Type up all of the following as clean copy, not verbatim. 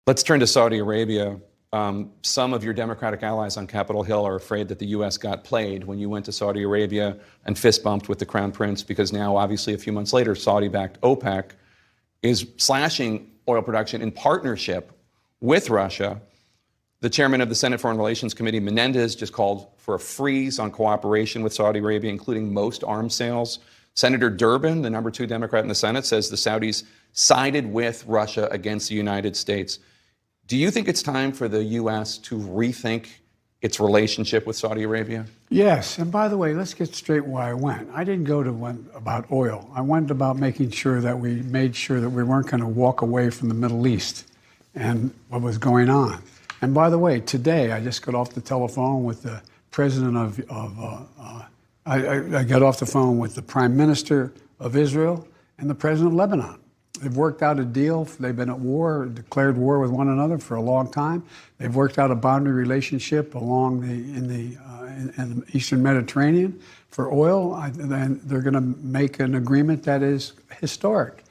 Let's turn to Saudi Arabia. Some of your Democratic allies on Capitol Hill are afraid that the U.S. got played when you went to Saudi Arabia and fist bumped with the Crown Prince, because now, obviously, a few months later, Saudi-backed OPEC is slashing oil production in partnership with Russia. The chairman of the Senate Foreign Relations Committee, Menendez, just called for a freeze on cooperation with Saudi Arabia, including most arms sales. Senator Durbin, the number 2 Democrat in the Senate, says the Saudis sided with Russia against the United States. Do you think it's time for the U.S. to rethink its relationship with Saudi Arabia? Yes. And by the way, let's get straight why I went. I didn't go to one about oil. I went about making sure that we made sure that we weren't going to walk away from the Middle East and what was going on. And by the way, today I just got off the telephone with the president I got off the phone with the prime minister of Israel and the president of Lebanon. They've worked out a deal. They've been at war, declared war with one another for a long time. They've worked out a boundary relationship along in the Eastern Mediterranean for oil. And they're going to make an agreement that is historic.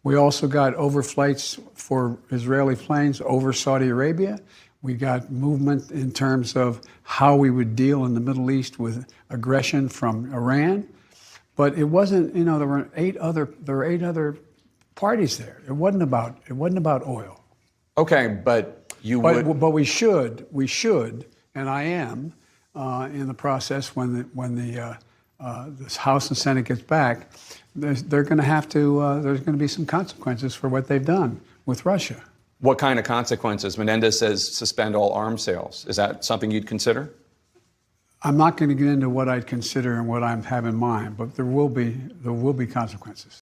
We also got overflights for Israeli planes over Saudi Arabia. We got movement in terms of how we would deal in the Middle East with aggression from Iran. But it wasn't, there were eight other parties there. It wasn't about oil. Okay, but But we should, and I am in the process when the House and Senate gets back. There's going to be some consequences for what they've done with Russia. What kind of consequences? Menendez says suspend all arms sales. Is that something you'd consider? I'm not going to get into what I'd consider and what I have in mind, but there will be consequences.